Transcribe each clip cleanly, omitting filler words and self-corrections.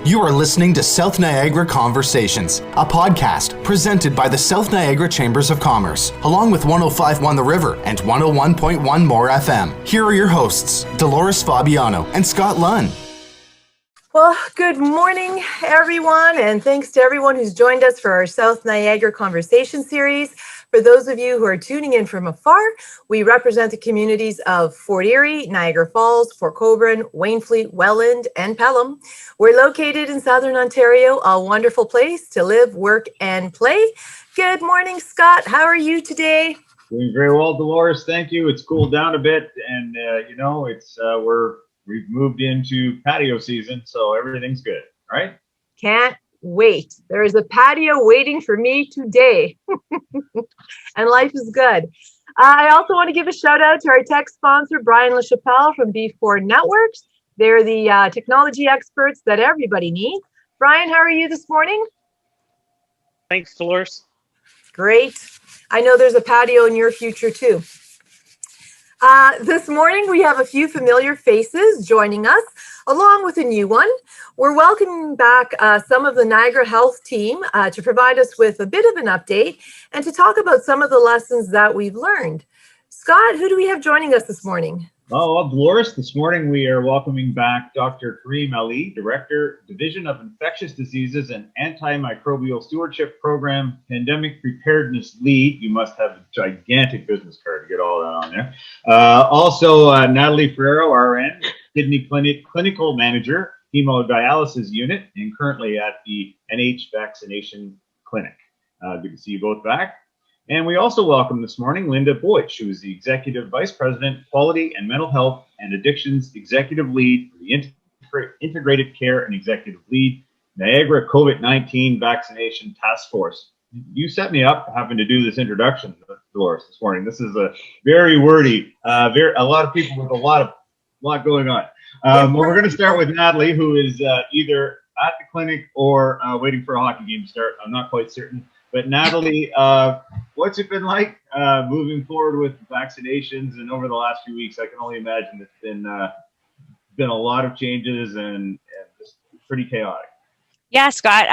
You are listening to South Niagara Conversations, a podcast presented by the South Niagara Chambers of Commerce, along with 105.1 The River and 101.1 More FM. Here are your hosts, Dolores Fabiano and Scott Lunn. Well, good morning, everyone, and thanks to everyone who's joined us for our South Niagara Conversation series. For those of you who are tuning in from afar, we represent the communities of Fort Erie, Niagara Falls, Fort Colborne, Wainfleet, Welland, and Pelham. We're located in Southern Ontario, a wonderful place to live, work, and play. Good morning, Scott. How are you today? Doing very well, Dolores. Thank you. It's cooled down a bit, and we've moved into patio season, so everything's good, right? Can't wait. There is a patio waiting for me today, and life is good. I also want to give a shout out to our tech sponsor, Brian LaChapelle from B4 Networks. They're the technology experts that everybody needs. Brian, how are you this morning? Thanks, Dolores. Great. I know there's a patio in your future too. This morning, we have a few familiar faces joining us, along with a new one. We're welcoming back some of the Niagara Health team to provide us with a bit of an update and to talk about some of the lessons that we've learned. Scott, who do we have joining us this morning? Well, Dolores, this morning we are welcoming back Dr. Karim Ali, Director, Division of Infectious Diseases and Antimicrobial Stewardship Program, Pandemic Preparedness Lead. You must have a gigantic business card to get all that on there. Also, Natalie Ferraro, RN, Kidney Clinic Clinical Manager, Hemodialysis Unit, and currently at the NH Vaccination Clinic. Good to see you both back. And we also welcome this morning Linda Boich, who is the Executive Vice President, Quality and Mental Health and Addictions Executive Lead for the Integrated Care and Executive Lead, Niagara COVID-19 Vaccination Task Force. You set me up having to do this introduction, Dolores, this morning. This is a very wordy, a lot of people with a lot going on. We're going to start with Natalie, who is either at the clinic or waiting for a hockey game to start. I'm not quite certain. But Natalie, what's it been like moving forward with vaccinations? And over the last few weeks, I can only imagine it's been a lot of changes and just pretty chaotic. Yeah, Scott.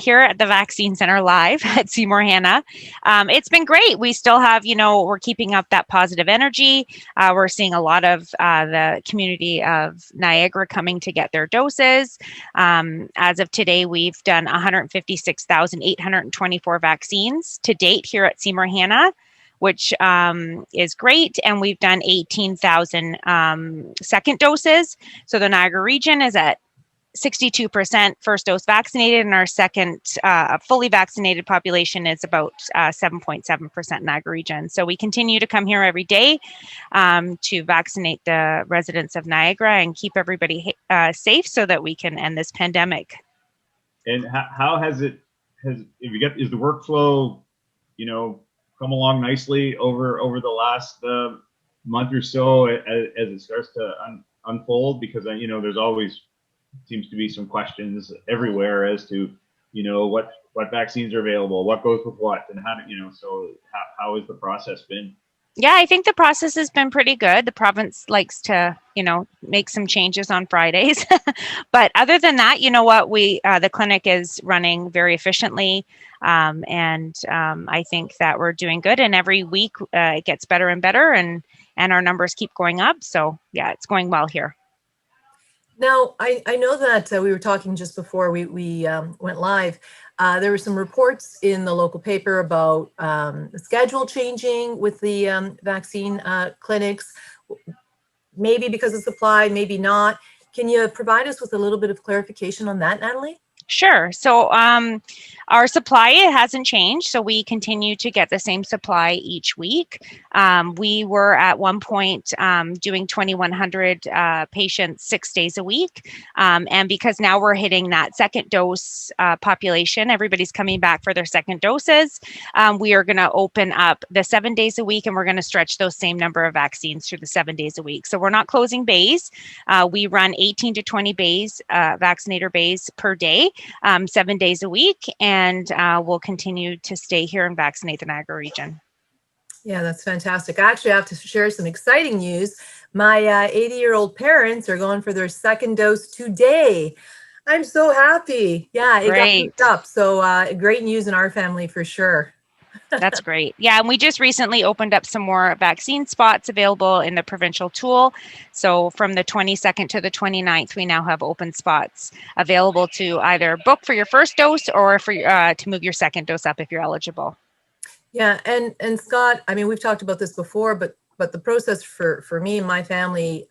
Here at the Vaccine Center live at Seymour Hanna. It's been great. We still have, we're keeping up that positive energy. We're seeing a lot of the community of Niagara coming to get their doses. As of today, we've done 156,824 vaccines to date here at Seymour Hanna, which is great. And we've done 18,000 second doses. So the Niagara region is at 62% first dose vaccinated, and our second fully vaccinated population is about 7.7% Niagara region. So we continue to come here every day to vaccinate the residents of Niagara and keep everybody safe so that we can end this pandemic. And how is the workflow, come along nicely over the last month or so as it starts to unfold? Because there's always seems to be some questions everywhere as to what vaccines are available, what goes with what, and how how has the process been? Yeah, I think the process has been pretty good. The province likes to make some changes on Fridays, but other than that, the clinic is running very efficiently, and I think that we're doing good, and every week it gets better and better, and our numbers keep going up. So yeah, it's going well here. Now, I know that we were talking just before we went live. There were some reports in the local paper about the schedule changing with the vaccine clinics, maybe because of supply, maybe not. Can you provide us with a little bit of clarification on that, Natalie? Sure. So our supply hasn't changed. So we continue to get the same supply each week. We were at one point doing 2,100 patients 6 days a week. And because now we're hitting that second dose population, everybody's coming back for their second doses. We are going to open up the 7 days a week, and we're going to stretch those same number of vaccines through the 7 days a week. So we're not closing bays. We run 18 to 20 bays, vaccinator bays per day. 7 days a week, and we'll continue to stay here and vaccinate the Niagara region. Yeah, that's fantastic. I actually have to share some exciting news. My 80-year-old parents are going for their second dose today. I'm so happy. Yeah, it got Great. picked up. So great news in our family for sure. That's great. Yeah, and we just recently opened up some more vaccine spots available in the provincial tool. So from the 22nd to the 29th, we now have open spots available to either book for your first dose or for to move your second dose up if you're eligible. Yeah, and Scott, I mean, we've talked about this before, but the process for me and my family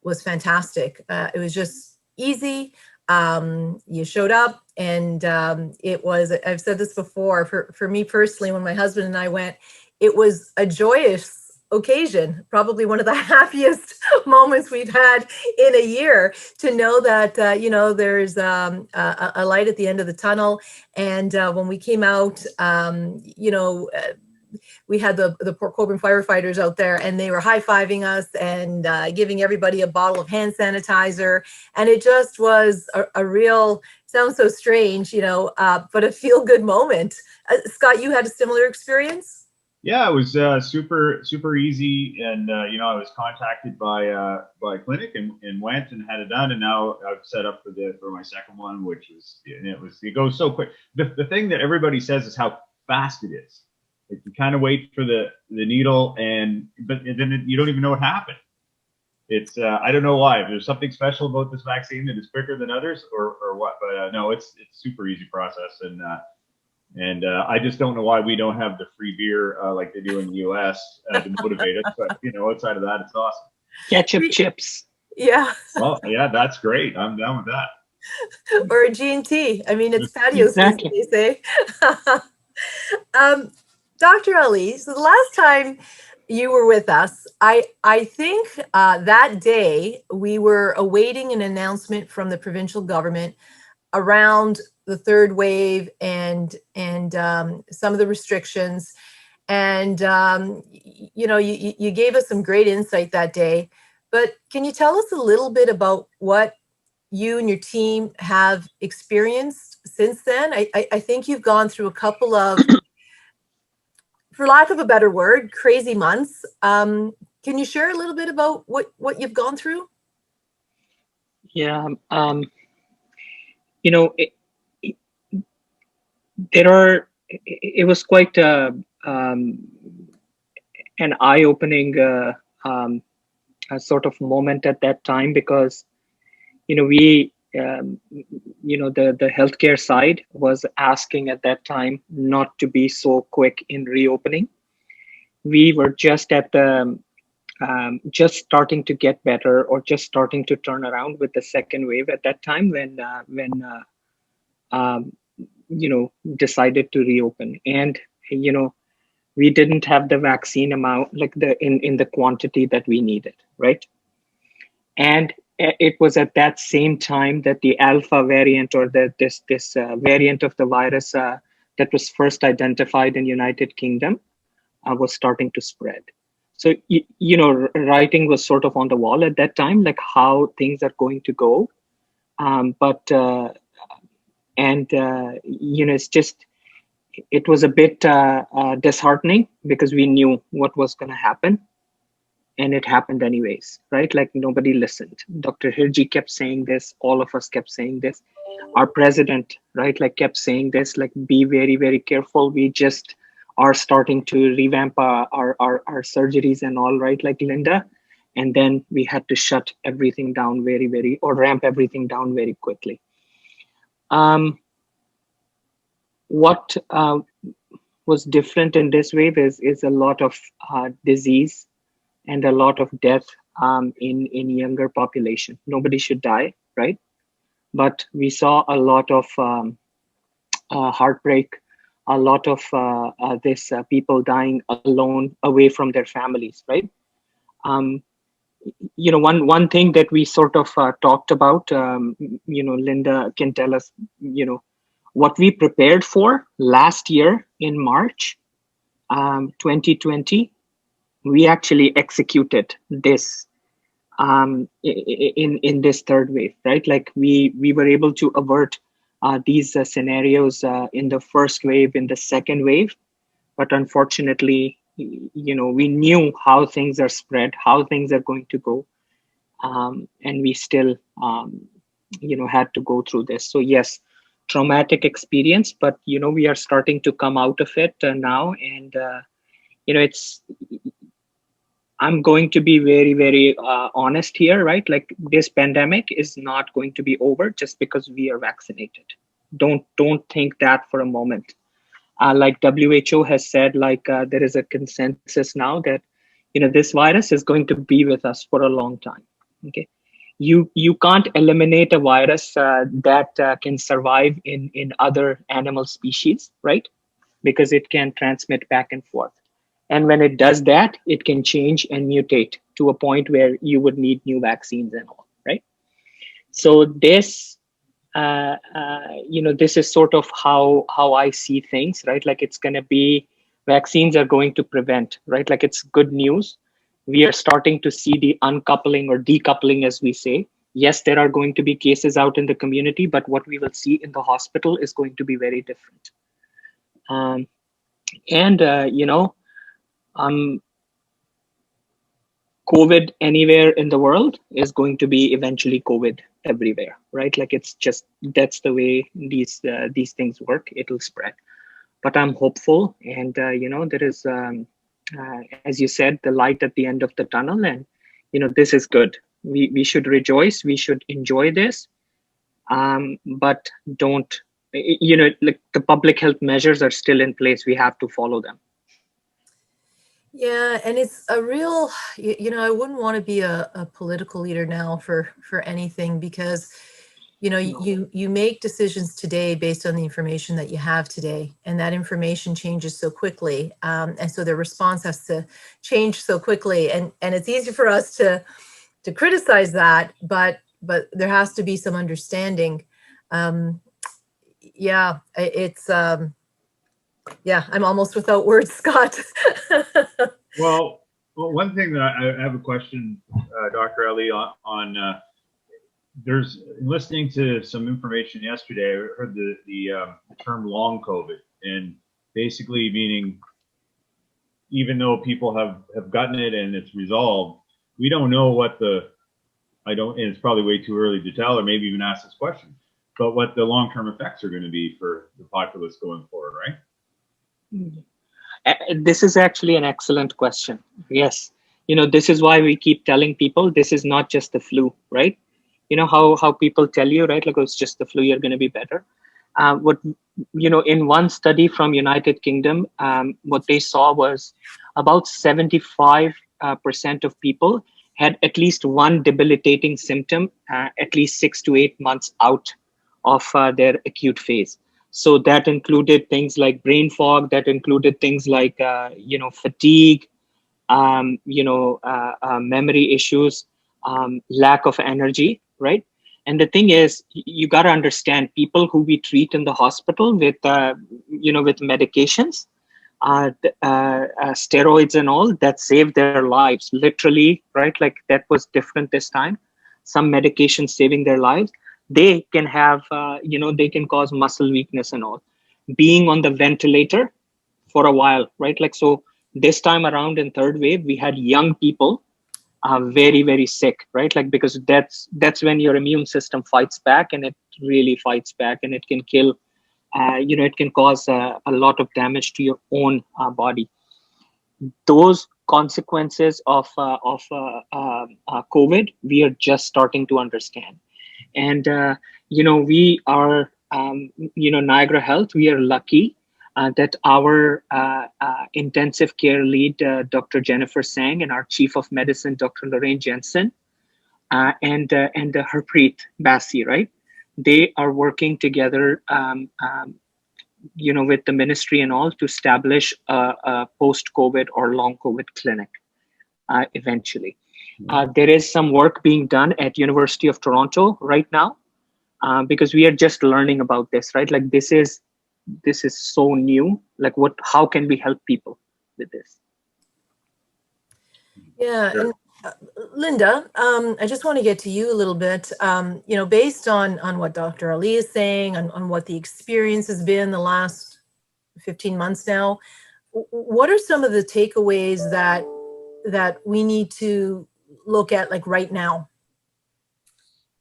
was fantastic. It was just easy. You showed up, and it was, I've said this before, for me personally, when my husband and I went, it was a joyous occasion, probably one of the happiest moments we've had in a year, to know that you know, there's a light at the end of the tunnel. And when we came out, you know, we had the Port Colborne firefighters out there, and they were high-fiving us and giving everybody a bottle of hand sanitizer. And it just was a real, sounds so strange, you know, but a feel-good moment. Scott, you had a similar experience? Yeah, it was super easy, and you know, I was contacted by a clinic and went and had it done, and now I've set up for my second one, which was, it goes so quick. The thing that everybody says is how fast it is. Like, you kind of wait for the needle, but then you don't even know what happened. It's I don't know why. If there's something special about this vaccine that is quicker than others, or what, but no, it's super easy process, and I just don't know why we don't have the free beer like they do in the US to motivate us. But, you know, outside of that, it's awesome. Ketchup chips. Yeah. Well, yeah, that's great. I'm down with that. Or a G&T. I mean, it's patio Exactly. season, they say. Dr. Ali, so the last time you were with us, I think that day we were awaiting an announcement from the provincial government around the third wave and some of the restrictions. And, you know, you gave us some great insight that day, but can you tell us a little bit about what you and your team have experienced since then? I think you've gone through a couple of, for lack of a better word, crazy months. Can you share a little bit about what you've gone through? Yeah. You know, it was quite an eye-opening sort of moment at that time, because, you know, we, you know, the healthcare side was asking at that time not to be so quick in reopening. We were just at the, just starting to get better, or just starting to turn around with the second wave at that time, when you know, decided to reopen. And, you know, we didn't have the vaccine amount, like in the quantity that we needed, right? And it was at that same time that the alpha variant, or this variant of the virus that was first identified in United Kingdom was starting to spread. So, you know, writing was sort of on the wall at that time, like how things are going to go. You know, it's just, it was a bit disheartening, because we knew what was going to happen, and it happened anyways, right? Like, nobody listened. Dr. Hirji kept saying this. All of us kept saying this. Our president, right, like, kept saying this, like, be very, very careful. We just are starting to revamp our surgeries and all, right, like Linda. And then we had to shut everything down or ramp everything down very quickly. What was different in this wave is a lot of disease and a lot of death in younger population. Nobody should die, right? But we saw a lot of heartbreak, a lot of people dying alone, away from their families, right? You know, one thing that we sort of talked about, you know, Linda can tell us, you know, what we prepared for last year in March 2020, we actually executed this in this third wave, right? Like, we were able to avert these scenarios in the first wave, in the second wave, but unfortunately, you know, we knew how things are spread, how things are going to go, and we still had to go through this. So yes, traumatic experience, but we are starting to come out of it now, and it's. I'm going to be very, very honest here, right? Like, this pandemic is not going to be over just because we are vaccinated. Don't think that for a moment. Like WHO has said, like there is a consensus now that this virus is going to be with us for a long time. Okay, you can't eliminate a virus that can survive in other animal species, right? Because it can transmit back and forth. And when it does that, it can change and mutate to a point where you would need new vaccines and all, right? So this, this is sort of how I see things, right? Like, it's going to be, vaccines are going to prevent, right? Like, it's good news. We are starting to see the uncoupling or decoupling, as we say. Yes, there are going to be cases out in the community, but what we will see in the hospital is going to be very different. COVID anywhere in the world is going to be eventually COVID everywhere, right? Like, it's just, that's the way these things work. It'll spread, but I'm hopeful, and there is, as you said, the light at the end of the tunnel, and this is good. We should rejoice. We should enjoy this, but don't. Like, the public health measures are still in place. We have to follow them. Yeah, and it's a real, I wouldn't want to be a political leader now for anything, because, you make decisions today based on the information that you have today, and that information changes so quickly. And so the response has to change so quickly. And it's easy for us to criticize that, but there has to be some understanding. Yeah, it's, yeah, I'm almost without words, Scott. Well, one thing that I have a question, Dr. Ali, on there's, listening to some information yesterday, I heard the term long COVID, and basically meaning, even though people have gotten it and it's resolved, we don't know what and it's probably way too early to tell, or maybe even ask this question, but what the long-term effects are going to be for the populace going forward, right? This is actually an excellent question. Yes. This is why we keep telling people this is not just the flu, right? How people tell you, right? Like, oh, it's just the flu, you're going to be better. In one study from United Kingdom, what they saw was about 75% of people had at least one debilitating symptom at least 6 to 8 months out of their acute phase. So that included things like brain fog, that included things like, fatigue, memory issues, lack of energy, right? And the thing is, you got to understand, people who we treat in the hospital with, with medications, steroids and all, that saved their lives, literally, right? Like, that was different this time. Some medications saving their lives. They can have, they can cause muscle weakness and all. Being on the ventilator for a while, right? Like, so this time around in third wave, we had young people very, very sick, right? Like, because that's when your immune system fights back, and it really fights back, and it can kill, it can cause a lot of damage to your own body. Those consequences of COVID, we are just starting to understand. And, we are, Niagara Health, we are lucky that our intensive care lead, Dr. Jennifer Sang, and our chief of medicine, Dr. Lorraine Jensen, and Harpreet Bassi, right? They are working together, with the ministry and all, to establish a post-COVID or long COVID clinic eventually. There is some work being done at University of Toronto right now, because we are just learning about this, right? Like, this is so new. Like, how can we help people with this? Yeah, and Linda, I just want to get to you a little bit. Based on what Dr. Ali is saying, on what the experience has been the last 15 months now, what are some of the takeaways that we need to look at, like, right now?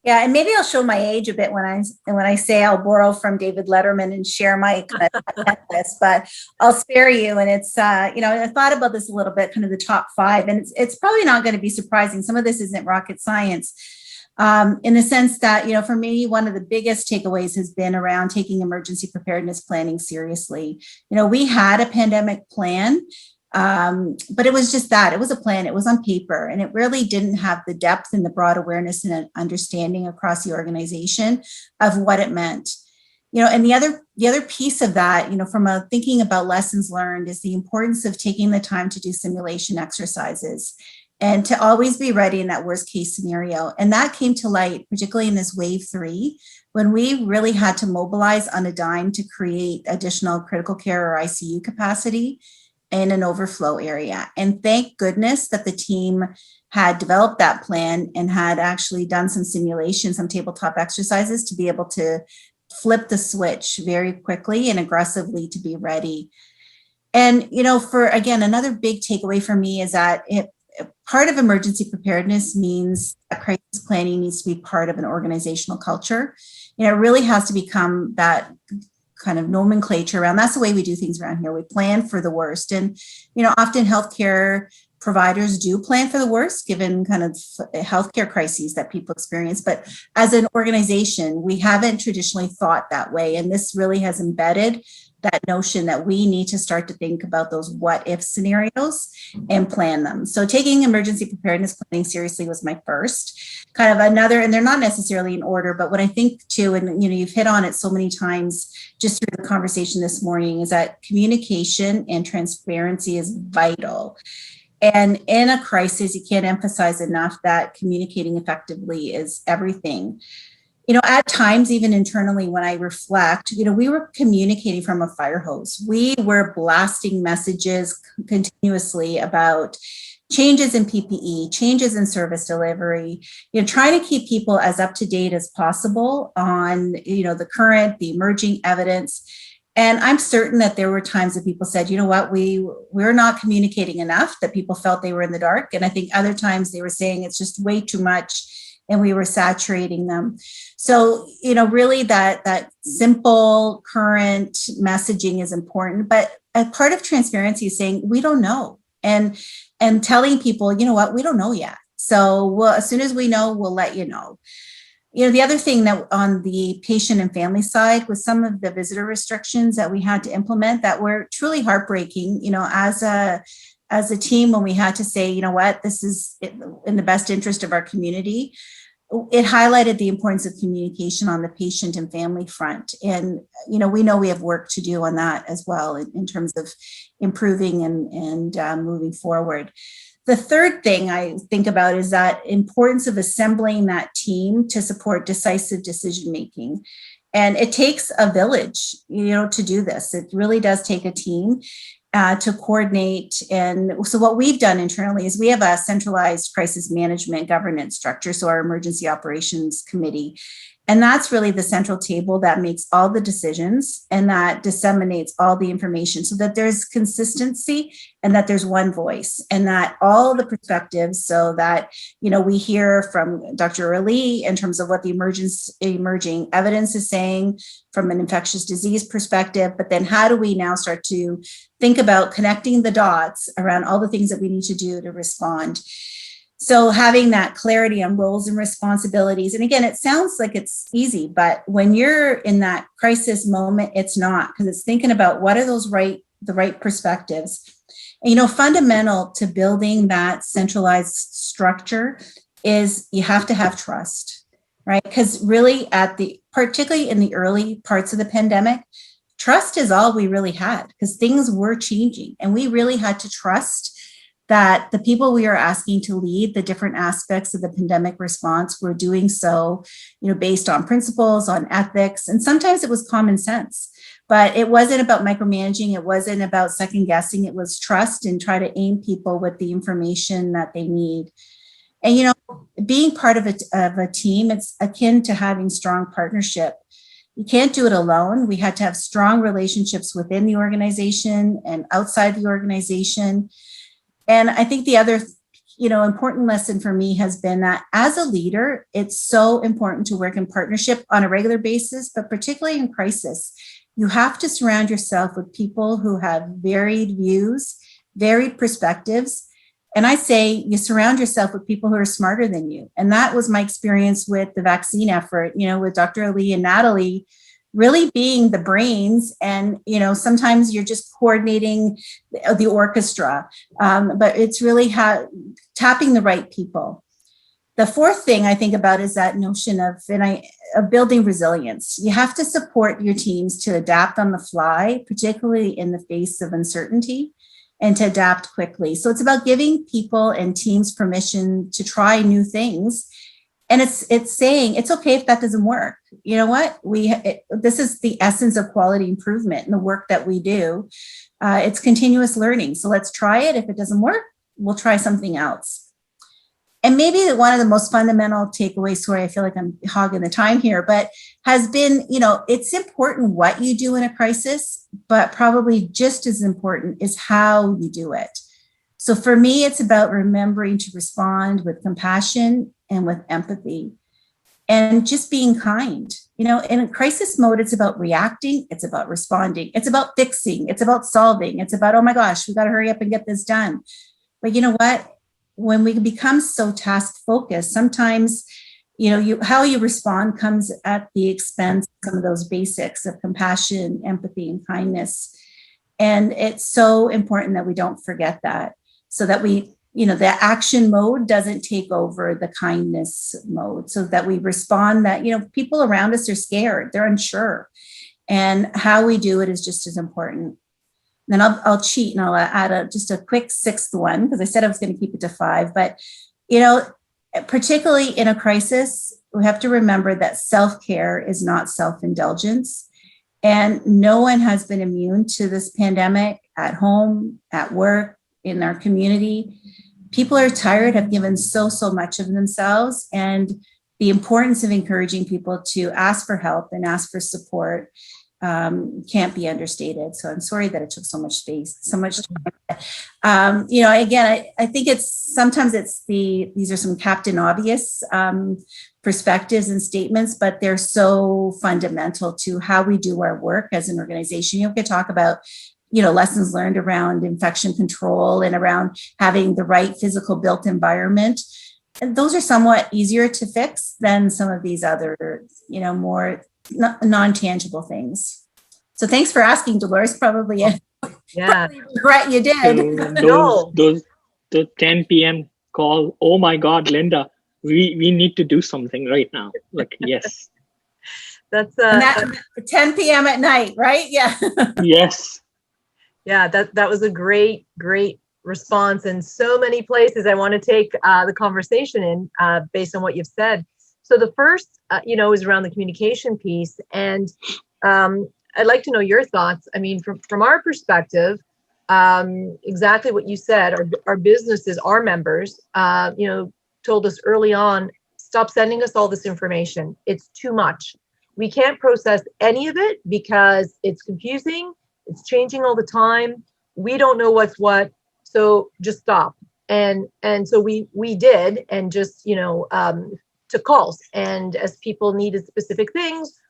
Yeah, and maybe I'll show my age a bit when I say I'll borrow from David Letterman and share my kind of list, but I'll spare you. And it's I thought about this a little bit, kind of the top 5, and it's probably not going to be surprising. Some of this isn't rocket science, in the sense that for me, one of the biggest takeaways has been around taking emergency preparedness planning seriously. We had a pandemic plan. But it was just that. It was a plan. It was on paper, and it really didn't have the depth and the broad awareness and understanding across the organization of what it meant. And the other piece of that, from a thinking about lessons learned, is the importance of taking the time to do simulation exercises and to always be ready in that worst case scenario. And that came to light, particularly in this wave 3, when we really had to mobilize on a dime to create additional critical care or ICU capacity in an overflow area. And thank goodness that the team had developed that plan and had actually done some simulations, some tabletop exercises to be able to flip the switch very quickly and aggressively to be ready. And, for, again, another big takeaway for me is that part of emergency preparedness means that crisis planning needs to be part of an organizational culture. It really has to become that kind of nomenclature around, that's the way we do things around here. We plan for the worst. And, often healthcare providers do plan for the worst, given kind of healthcare crises that people experience. But as an organization, we haven't traditionally thought that way. And this really has embedded that notion that we need to start to think about those what if scenarios and plan them. So taking emergency preparedness planning seriously was my first. Kind of another, and they're not necessarily in order, but what I think too, and you've hit on it so many times just through the conversation this morning, is that communication and transparency is vital. And in a crisis, you can't emphasize enough that communicating effectively is everything. At times, even internally, when I reflect, we were communicating from a fire hose. We were blasting messages continuously about changes in PPE, changes in service delivery, trying to keep people as up to date as possible on, the current, the emerging evidence. And I'm certain that there were times that people said, what, we're not communicating enough, that people felt they were in the dark. And I think other times they were saying it's just way too much, and we were saturating them. So, really that simple current messaging is important. But a part of transparency is saying, we don't know. And telling people, what, we don't know yet. So as soon as we know, we'll let you know. The other thing that on the patient and family side was some of the visitor restrictions that we had to implement that were truly heartbreaking, as a team, when we had to say, what, this is in the best interest of our community. It highlighted the importance of communication on the patient and family front. And, we know we have work to do on that as well in terms of improving and moving forward. The third thing I think about is that importance of assembling that team to support decisive decision-making. And it takes a village, to do this. It really does take a team to coordinate. And so what we've done internally is we have a centralized crisis management governance structure, so our emergency operations committee. And that's really the central table that makes all the decisions and that disseminates all the information so that there's consistency and that there's one voice and that all the perspectives, so that, we hear from Dr. Ali in terms of what the emerging evidence is saying from an infectious disease perspective, but then how do we now start to think about connecting the dots around all the things that we need to do to respond. So having that clarity on roles and responsibilities. And again, it sounds like it's easy, but when you're in that crisis moment, it's not, because it's thinking about what are the right perspectives. And, fundamental to building that centralized structure is you have to have trust, right? Because really particularly in the early parts of the pandemic, trust is all we really had, because things were changing and we really had to trust that the people we are asking to lead the different aspects of the pandemic response were doing so, based on principles, on ethics, and sometimes it was common sense. But it wasn't about micromanaging. It wasn't about second guessing. It was trust and try to aim people with the information that they need. And, being part of a team, it's akin to having strong partnership. You can't do it alone. We had to have strong relationships within the organization and outside the organization. And I think the other important lesson for me has been that as a leader, it's so important to work in partnership on a regular basis, but particularly in crisis. You have to surround yourself with people who have varied views, varied perspectives. And I say you surround yourself with people who are smarter than you. And that was my experience with the vaccine effort, with Dr. Ali and Natalie really being the brains. And, sometimes you're just coordinating the orchestra, but it's really tapping the right people. The fourth thing I think about is that notion of building resilience. You have to support your teams to adapt on the fly, particularly in the face of uncertainty, and to adapt quickly. So it's about giving people and teams permission to try new things. And it's saying it's okay if that doesn't work. You know what? This is the essence of quality improvement in the work that we do. It's continuous learning. So let's try it. If it doesn't work, we'll try something else. And maybe one of the most fundamental takeaways, sorry, I feel like I'm hogging the time here, but has been, it's important what you do in a crisis, but probably just as important is how you do it. So for me, it's about remembering to respond with compassion and with empathy and just being kind. In a crisis mode, it's about reacting, it's about responding, it's about fixing, it's about solving, it's about, oh my gosh, we got to hurry up and get this done. But you know what? When we become so task focused, sometimes, how you respond comes at the expense of some of those basics of compassion, empathy, and kindness. And it's so important that we don't forget that, so that we, the action mode doesn't take over the kindness mode, so that we respond that, people around us are scared, they're unsure. And how we do it is just as important. Then I'll cheat and I'll add just a quick sixth one, because I said I was going to keep it to 5. But, particularly in a crisis, we have to remember that self-care is not self-indulgence. And no one has been immune to this pandemic at home, at work, in our community. People are tired, have given so much of themselves. And the importance of encouraging people to ask for help and ask for support can't be understated. So I'm sorry that it took so much space, so much time. Again, I think sometimes these are some Captain Obvious perspectives and statements, but they're so fundamental to how we do our work as an organization. You could talk about, lessons learned around infection control and around having the right physical built environment. And those are somewhat easier to fix than some of these other, more non-tangible things. So thanks for asking, Dolores. Probably regret you did. Those 10 p.m. call. Oh my God, Linda, we need to do something right now. Yes. That's 10 p.m. at night, right? Yeah. Yes. Yeah, that was a great response in so many places. I want to take the conversation in based on what you've said. So the first, is around the communication piece. And I'd like to know your thoughts. I mean, from our perspective, exactly what you said, our businesses, our members, told us early on, stop sending us all this information. It's too much. We can't process any of it because it's confusing. It's changing all the time. We don't know what's what. So just stop. And so we did, and just, took calls. And as people needed specific things,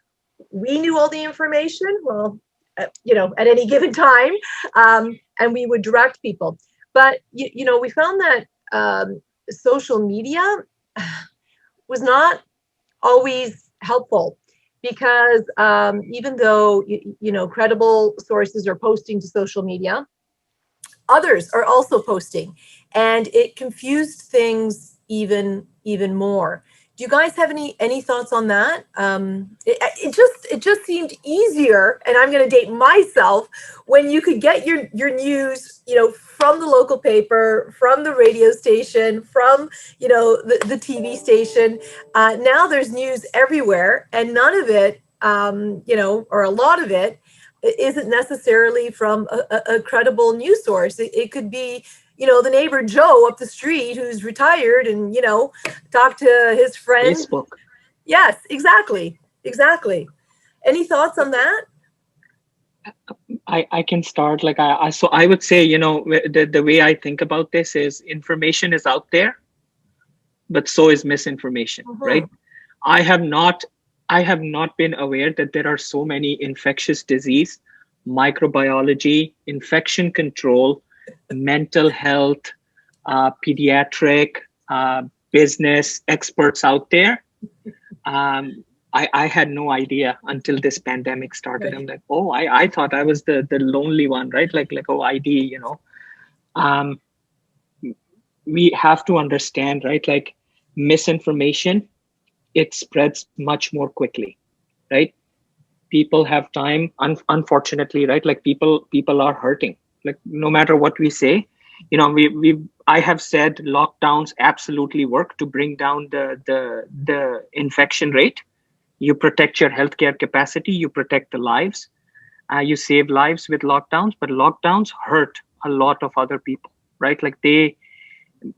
we knew all the information, at any given time, and we would direct people. But, we found that social media was not always helpful, because even though, credible sources are posting to social media, others are also posting, and it confused things even more. Do you guys have any thoughts on that? It just seemed easier, and I'm going to date myself, when you could get your news, from the local paper, from the radio station, from, the TV station. Now there's news everywhere, and none of it, or a lot of it, isn't necessarily from a credible news source. It could be, the neighbor Joe up the street who's retired and, talk to his friend. Facebook. Yes, exactly. Any thoughts on that? I can start. Like so I would say, the way I think about this is information is out there, but so is misinformation, right? I have not been aware that there are so many infectious disease, microbiology, infection control, mental health, pediatric, business experts out there. I had no idea until this pandemic started. Right. I'm like, oh, I thought I was the lonely one, right? Like oh, ID, we have to understand, right? Like misinformation, it spreads much more quickly, right? People have time, unfortunately, right? Like people are hurting. Like no matter what we say, I have said lockdowns absolutely work to bring down the infection rate. You protect your healthcare capacity, you protect the lives, you save lives with lockdowns, but lockdowns hurt a lot of other people, right? Like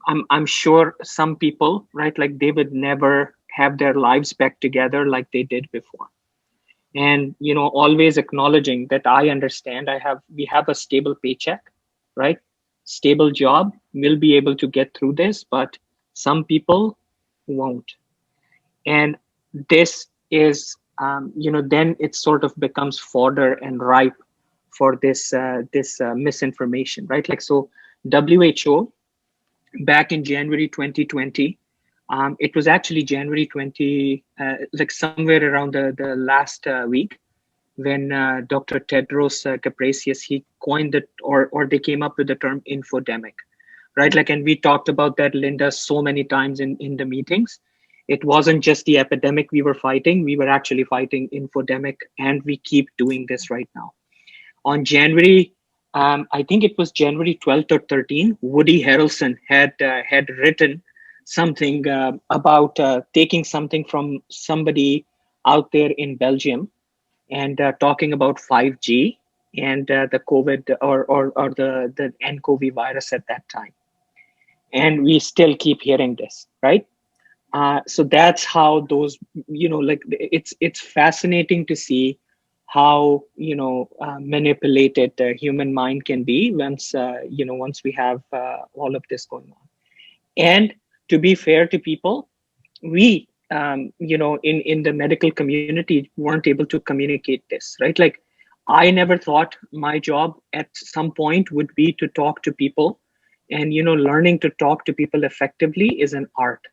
I'm sure some people, right, like they would never have their lives back together like they did before. And always acknowledging that I understand we have a stable paycheck, right? Stable job, we'll be able to get through this, but some people won't. And this is then it sort of becomes fodder and ripe for this misinformation, right? Like so WHO back in January 2020, it was actually January 20, like somewhere around the last week, when Dr. Tedros Ghebreyesus, he coined it, or they came up with the term infodemic, right? Like, and we talked about that, Linda, so many times in the meetings. It wasn't just the epidemic we were fighting, we were actually fighting infodemic, and we keep doing this right now. On January, I think it was January 12th or 13th, Woody Harrelson had written something about taking something from somebody out there in Belgium and talking about 5G and the COVID or the nCoV virus at that time. And we still keep hearing this, right? So that's how those, like it's fascinating to see how manipulated the human mind can be once we have all of this going on. And to be fair to people, we in the medical community weren't able to communicate this, right? Like I never thought my job at some point would be to talk to people, and learning to talk to people effectively is an art.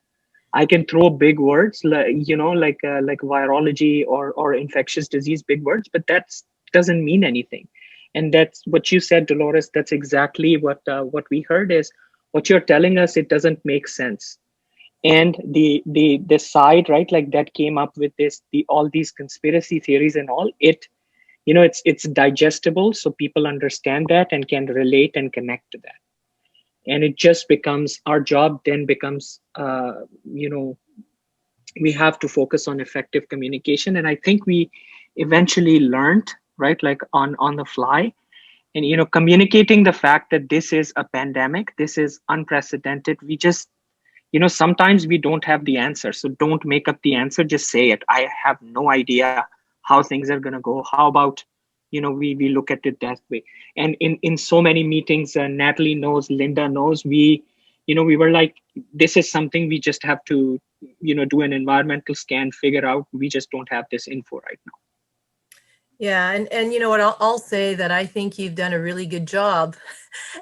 I can throw big words like virology or infectious disease, big words, but that doesn't mean anything. And that's what you said, Dolores. That's exactly what we heard is what you're telling us. It doesn't make sense. And the side, right, like that came up with all these conspiracy theories and all, it's digestible, so people understand that and can relate and connect to that. And it just becomes, our job then becomes, we have to focus on effective communication. And I think we eventually learned, right, like on the fly, and, communicating the fact that this is a pandemic, this is unprecedented. We just, sometimes we don't have the answer. So don't make up the answer, just say it. I have no idea how things are going to go. How about, we look at it that way. And in so many meetings, Natalie knows, Linda knows, we were like, this is something we just have to, do an environmental scan, figure out. We just don't have this info right now. Yeah, and you know what, I'll say that I think you've done a really good job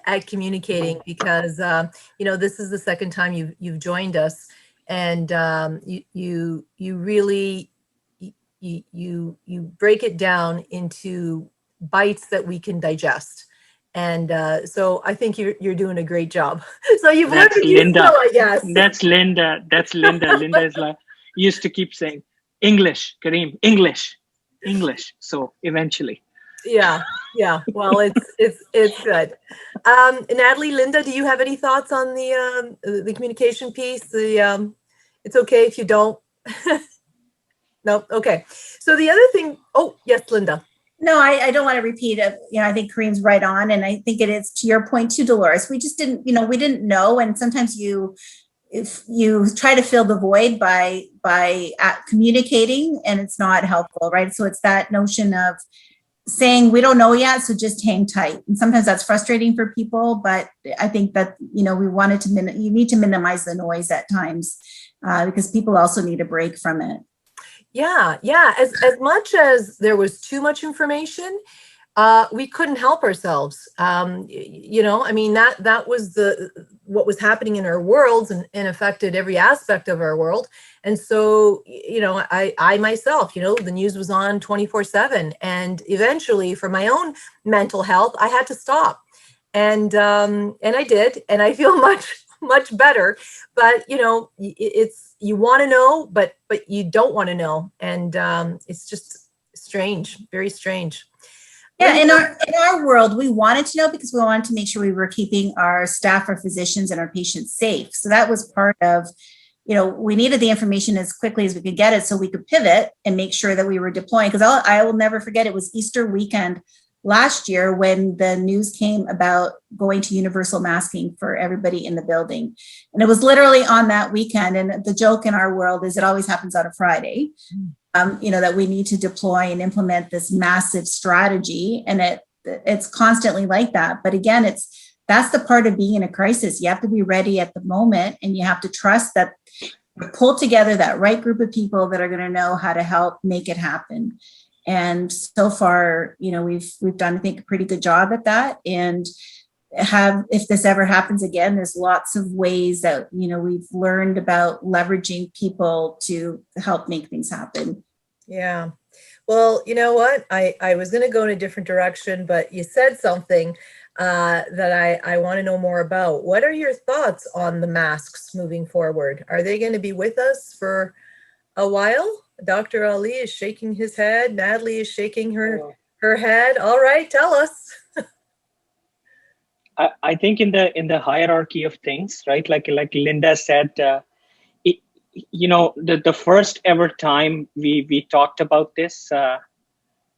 at communicating, because this is the second time you've joined us, and you really you break it down into bites that we can digest, and so I think you're doing a great job. So you've learned to use Linda. I guess that's Linda. Linda is like, used to keep saying English, Karim, English. So eventually, yeah. Well, it's good. Natalie, Linda, do you have any thoughts on the communication piece? It's okay if you don't. No, okay. So the other thing. Oh, yes, Linda. No, I don't want to repeat it. I think Karim's right on, and I think it is to your point too, Dolores. We just didn't, we didn't know, and sometimes if you try to fill the void by communicating, and it's not helpful, right? So it's that notion of saying we don't know yet, so just hang tight. And sometimes that's frustrating for people, but I think that, you know, you need to minimize the noise at times because people also need a break from it. Yeah. As much as there was too much information, we couldn't help ourselves. You know, I mean, that was what was happening in our worlds and affected every aspect of our world. And so, you know, I myself, you know, the news was on 24/7, and eventually for my own mental health, I had to stop. And I did, and I feel much better. But, you know, you want to know, but you don't want to know. And it's just strange, very strange. Yeah, in our world, we wanted to know because we wanted to make sure we were keeping our staff, our physicians, and our patients safe. So that was part of, you know, we needed the information as quickly as we could get it so we could pivot and make sure that we were deploying. Because I will never forget, it was Easter weekend last year when the news came about going to universal masking for everybody in the building. And it was literally on that weekend. And the joke in our world is it always happens on a Friday. You know, that we need to deploy and implement this massive strategy. And it's constantly like that. But again, that's the part of being in a crisis. You have to be ready at the moment, and you have to trust that you pull together that right group of people that are going to know how to help make it happen. And so far, you know, we've done, I think, a pretty good job at that. And if this ever happens again, there's lots of ways that, you know, we've learned about leveraging people to help make things happen. Yeah. Well, you know what? I was going to go in a different direction, but you said something that I want to know more about. What are your thoughts on the masks moving forward? Are they going to be with us for a while? Dr. Ali is shaking his head. Natalie is shaking her head. All right, tell us. I think in the hierarchy of things, right? Like Linda said, you know, the first ever time we talked about this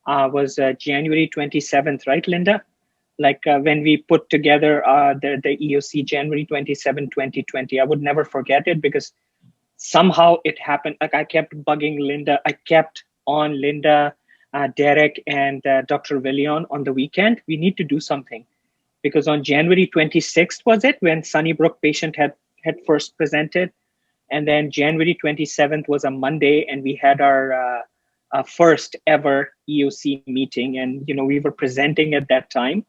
was January 27th, right, Linda? Like when we put together the EOC January 27, 2020. I would never forget it because somehow it happened. Like I kept bugging Linda. I kept on Linda, Derek, and Dr. Villion on the weekend. We need to do something. Because on January 26th was it when Sunnybrook patient had first presented. And then January 27th was a Monday, and we had our first ever EOC meeting. And, you know, we were presenting at that time,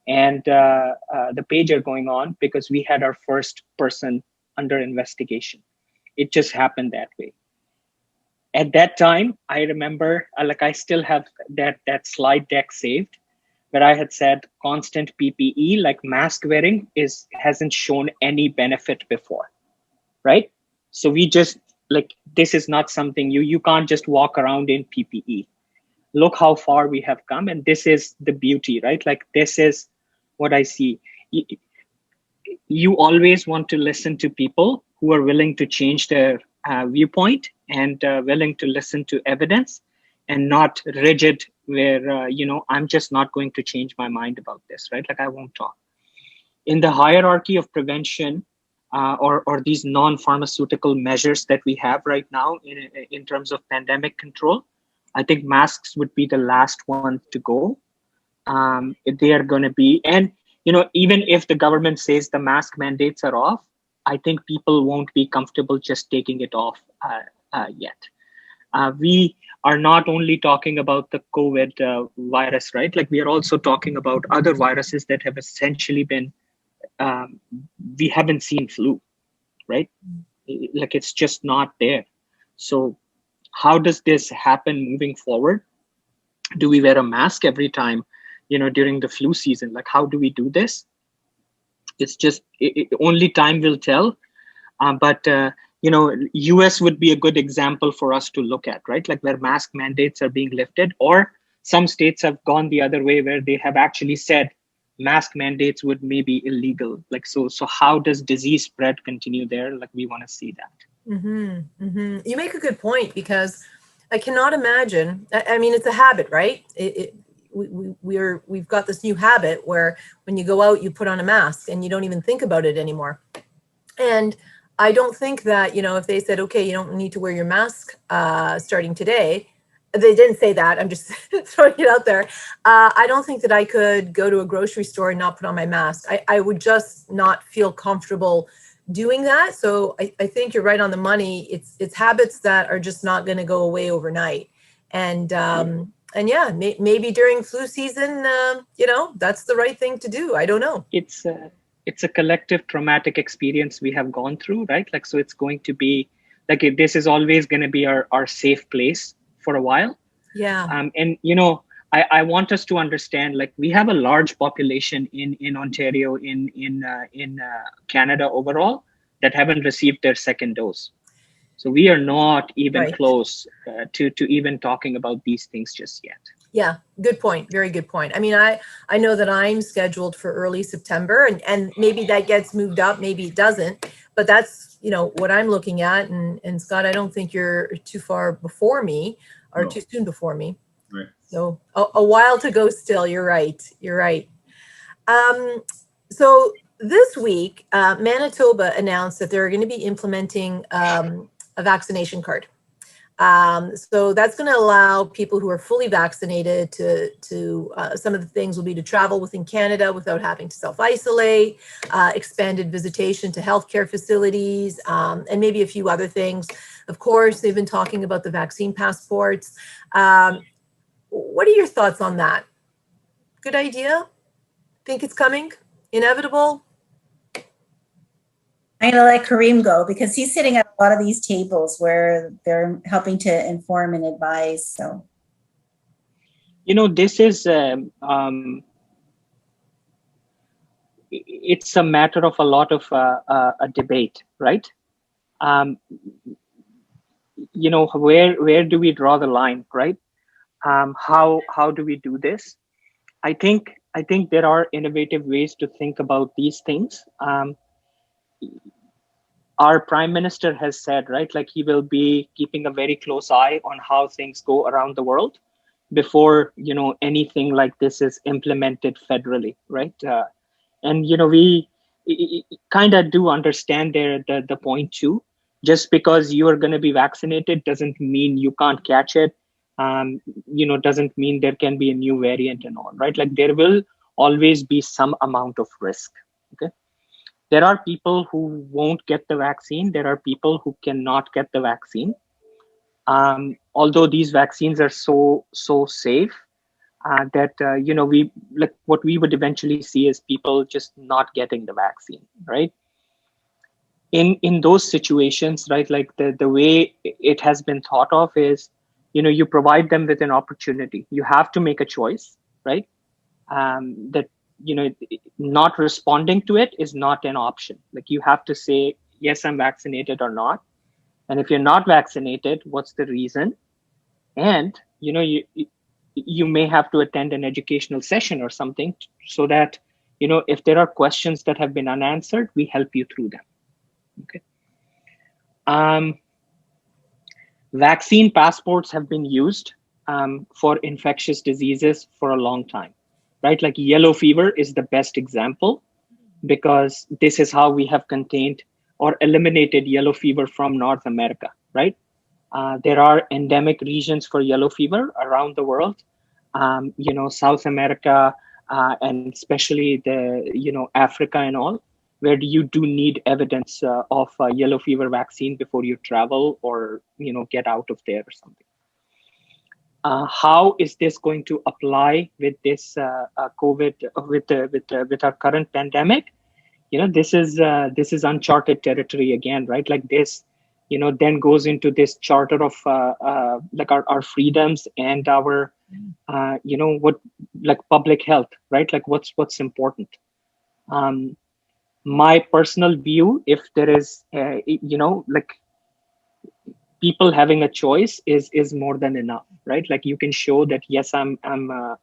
and the pager going on because we had our first person under investigation. It just happened that way. At that time, I remember, like I still have that slide deck saved, where I had said constant PPE, like mask wearing, hasn't shown any benefit before, right? So we just, like, this is not something you can't just walk around in PPE. Look how far we have come, and this is the beauty, right? Like, this is what I see. You always want to listen to people who are willing to change their viewpoint and willing to listen to evidence, and not rigid where, you know, I'm just not going to change my mind about this, right? Like I won't talk. In the hierarchy of prevention or these non-pharmaceutical measures that we have right now in terms of pandemic control, I think masks would be the last one to go. They are going to be, and, you know, even if the government says the mask mandates are off, I think people won't be comfortable just taking it off yet. We are not only talking about the COVID virus, right? Like we are also talking about other viruses that have essentially been, we haven't seen flu, right? Like it's just not there. So how does this happen moving forward? Do we wear a mask every time, you know, during the flu season? Like how do we do this? It's just, only time will tell. But you know, US would be a good example for us to look at, right? Like where mask mandates are being lifted, or some states have gone the other way where they have actually said mask mandates would maybe illegal. Like, so how does disease spread continue there? Like we want to see that. Mm-hmm, mm-hmm. You make a good point, because I cannot imagine, I mean, it's a habit, right? We've got this new habit where when you go out, you put on a mask and you don't even think about it anymore. And I don't think that, you know, if they said, okay, you don't need to wear your mask starting today, They didn't say that. I'm just throwing it out there. I don't think that I could go to a grocery store and not put on my mask. I would just not feel comfortable doing that. So I think you're right on the money. It's habits that are just not going to go away overnight. And yeah, maybe during flu season, that's the right thing to do. I don't know. It's a collective traumatic experience we have gone through, right? Like, so it's going to be like, this is always going to be our safe place for a while. Yeah. And I want us to understand, like, we have a large population in Ontario, in Canada overall, that haven't received their second dose. So we are not even Right. close to even talking about these things just yet. Yeah, good point. Very good point. I mean, I know that I'm scheduled for early September, and maybe that gets moved up, maybe it doesn't, but that's, what I'm looking at. And Scott, I don't think you're too far before me or too soon before me. Right. So a while to go still. You're right. You're right. So this week, Manitoba announced that they're going to be implementing a vaccination card. So that's going to allow people who are fully vaccinated to some of the things will be to travel within Canada without having to self-isolate, expanded visitation to healthcare facilities, and maybe a few other things. Of course, they've been talking about the vaccine passports. What are your thoughts on that? Good idea? Think it's coming? Inevitable? I'm going to let Karim go because he's sitting at a lot of these tables where they're helping to inform and advise. So, this is, it's a matter of a lot of a debate, right? Where do we draw the line, right? How do we do this? I think there are innovative ways to think about these things. Our Prime Minister has said, right, like he will be keeping a very close eye on how things go around the world before, anything like this is implemented federally, right? And, we kind of do understand the point too. Just because you are going to be vaccinated doesn't mean you can't catch it. Doesn't mean there can be a new variant and all, right? Like there will always be some amount of risk, okay? There are people who won't get the vaccine. There are people who cannot get the vaccine. Although these vaccines are so safe that, we like what we would eventually see is people just not getting the vaccine, right? In those situations, right, like the way it has been thought of is, you provide them with an opportunity. You have to make a choice, right? That, not responding to it is not an option. Like you have to say, yes, I'm vaccinated or not. And if you're not vaccinated, what's the reason? And, you may have to attend an educational session or something so that, if there are questions that have been unanswered, we help you through them. Okay. Vaccine passports have been used for infectious diseases for a long time. Right, like yellow fever is the best example because this is how we have contained or eliminated yellow fever from North America, right? There are endemic regions for yellow fever around the world, South America, and especially Africa and all, where you do need evidence of yellow fever vaccine before you travel or, get out of there or something. How is this going to apply with this COVID, with our current pandemic? This is uncharted territory again, right? Like this, then goes into this charter of like our freedoms and our, like public health, right? Like what's important. My personal view, if there is, like people having a choice is more than enough, right? Like you can show that, yes, I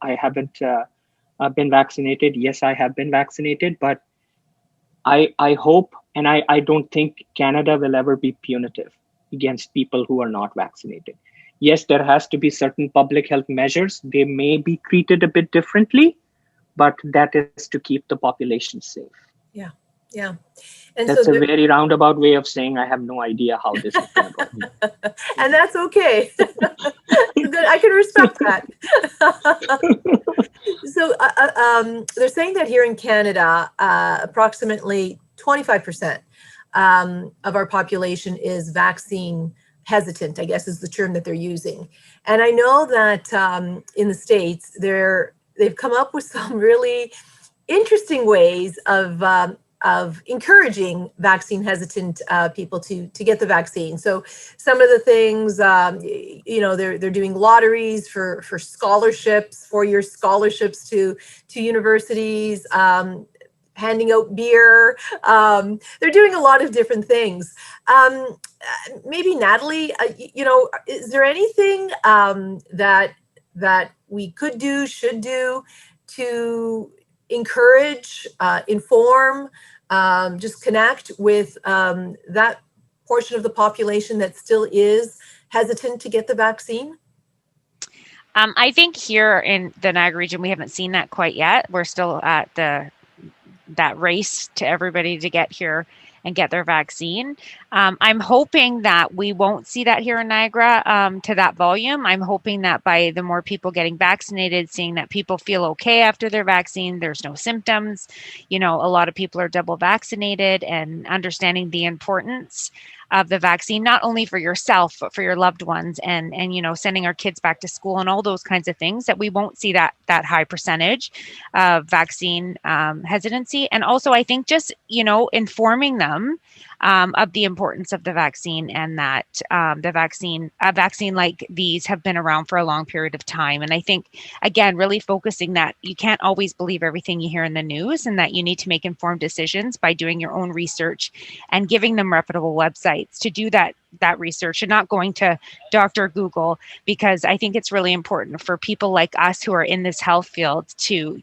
haven't been vaccinated. Yes, I have been vaccinated, but I hope, and I don't think Canada will ever be punitive against people who are not vaccinated. Yes, there has to be certain public health measures. They may be treated a bit differently, but that is to keep the population safe. Yeah. Yeah. And That's so a very roundabout way of saying I have no idea how this is going to go. and that's okay. I can respect that. So they're saying that here in Canada, approximately 25% of our population is vaccine hesitant, I guess is the term that they're using. And I know that in the States, they've come up with some really interesting ways of encouraging vaccine hesitant people to get the vaccine. So some of the things, they're doing lotteries for scholarships, 4-year scholarships to universities, handing out beer. They're doing a lot of different things. Maybe Natalie, is there anything that we could do, should do to encourage, inform, just connect with that portion of the population that still is hesitant to get the vaccine? I think here in the Niagara region, we haven't seen that quite yet. We're still at that race to everybody to get here and get their vaccine. I'm hoping that we won't see that here in Niagara to that volume. I'm hoping that by the more people getting vaccinated, seeing that people feel okay after their vaccine, there's no symptoms. A lot of people are double vaccinated, and understanding the importance of the vaccine, not only for yourself, but for your loved ones, and sending our kids back to school and all those kinds of things, that we won't see that high percentage of vaccine hesitancy. And also, I think just, informing them of the importance of the vaccine, and that a vaccine like these have been around for a long period of time. And I think, again, really focusing that you can't always believe everything you hear in the news, and that you need to make informed decisions by doing your own research and giving them reputable websites to do that research, and not going to Dr. Google, because I think it's really important for people like us who are in this health field to,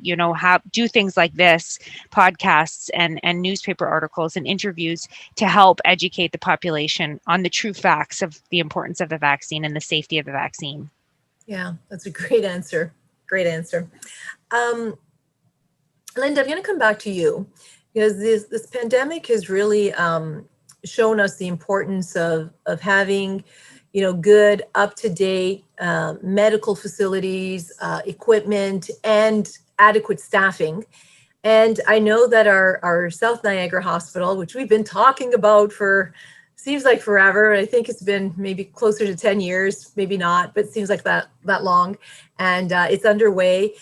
do things like this, podcasts and newspaper articles and interviews, to help educate the population on the true facts of the importance of the vaccine and the safety of the vaccine. Yeah, that's a great answer. Great answer. Linda, I'm going to come back to you, because this pandemic has really shown us the importance of having, good, up-to-date medical facilities, equipment, and adequate staffing. And I know that our South Niagara Hospital, which we've been talking about for, seems like forever. I think it's been maybe closer to 10 years, maybe not, but it seems like that long. And it's underway.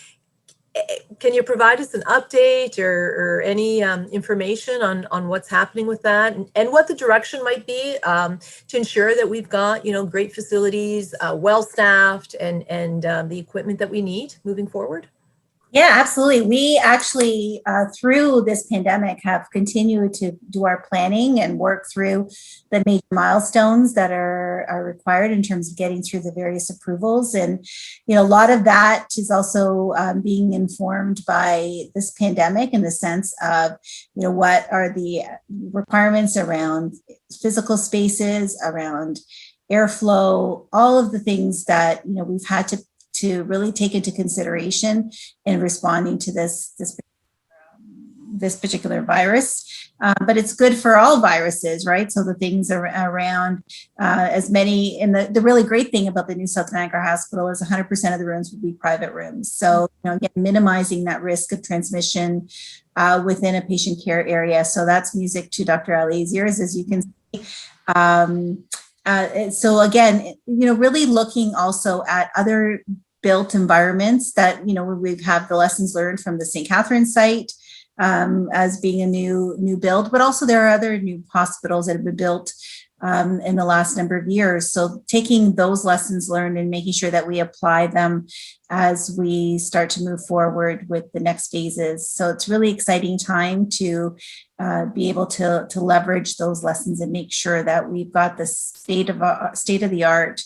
Can you provide us an update or any information on what's happening with that, and what the direction might be to ensure that we've got, great facilities, well-staffed, and the equipment that we need moving forward? Yeah, absolutely. We actually, through this pandemic, have continued to do our planning and work through the major milestones that are required in terms of getting through the various approvals. And, a lot of that is also being informed by this pandemic, in the sense of, what are the requirements around physical spaces, around airflow, all of the things that, we've had to really take into consideration in responding to this particular virus. But it's good for all viruses, right? So the things around as many, and the really great thing about the new South Niagara Hospital is 100% of the rooms would be private rooms. So, again, minimizing that risk of transmission within a patient care area. So that's music to Dr. Ali's ears, as you can see. So again, really looking also at other built environments that, we have the lessons learned from the St. Catharines site as being a new build, but also there are other new hospitals that have been built in the last number of years. So taking those lessons learned and making sure that we apply them as we start to move forward with the next phases. So it's really exciting time to be able to leverage those lessons and make sure that we've got the state of the art,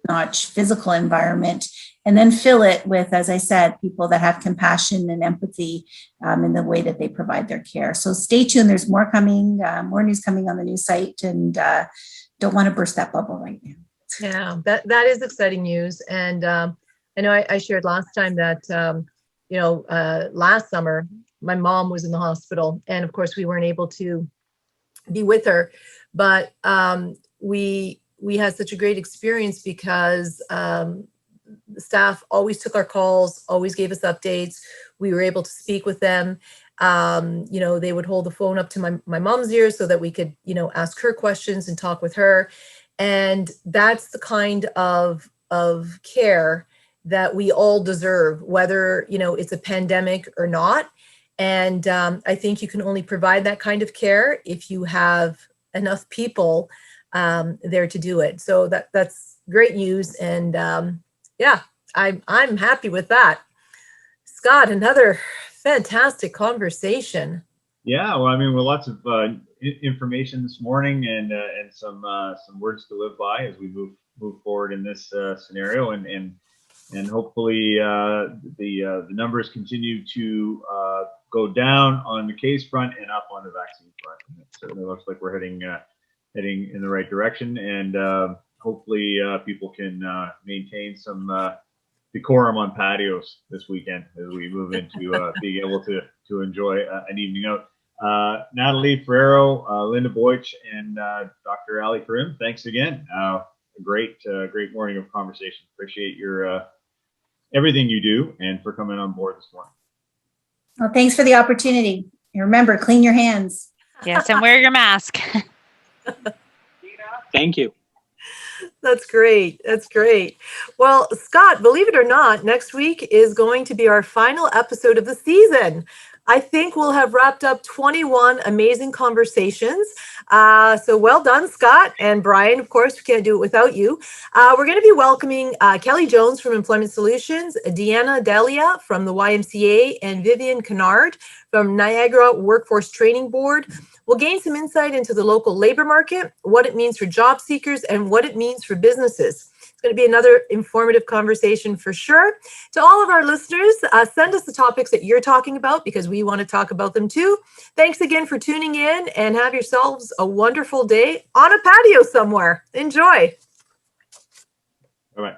notch physical environment, and then fill it with, as I said, people that have compassion and empathy in the way that they provide their care. So stay tuned. There's more coming, more news coming on the new site, and don't want to burst that bubble right now. Yeah, that is exciting news. And I know I shared last time that, last summer, my mom was in the hospital, and of course we weren't able to be with her, but we had such a great experience because the staff always took our calls, always gave us updates. We were able to speak with them. They would hold the phone up to my mom's ears so that we could, ask her questions and talk with her. And that's the kind of care that we all deserve, whether, it's a pandemic or not. And I think you can only provide that kind of care if you have enough people there to do it. So that's great news. And I'm happy with that. Scott, another fantastic conversation. Yeah, well, I mean, with lots of information this morning and some words to live by as we move forward in this scenario, and hopefully the numbers continue to go down on the case front and up on the vaccine front. And it certainly looks like we're heading in the right direction, and hopefully people can maintain some decorum on patios this weekend as we move into being able to enjoy an evening out. Natalie Ferraro, Linda Boich, and Dr. Ali Karim, thanks again. A great morning of conversation. Appreciate your everything you do and for coming on board this morning. Well, thanks for the opportunity. And remember, clean your hands. Yes, and wear your mask. Thank you. That's great. That's great. Well, Scott, believe it or not, next week is going to be our final episode of the season. I think we'll have wrapped up 21 amazing conversations. So well done, Scott and Brian. Of course, we can't do it without you. We're going to be welcoming Kelly Jones from Employment Solutions, Deanna Delia from the YMCA, and Vivian Kennard from Niagara Workforce Training Board. We'll gain some insight into the local labor market, what it means for job seekers, and what it means for businesses. It's going to be another informative conversation for sure. To all of our listeners, send us the topics that you're talking about because we want to talk about them too. Thanks again for tuning in, and have yourselves a wonderful day on a patio somewhere. Enjoy. All right.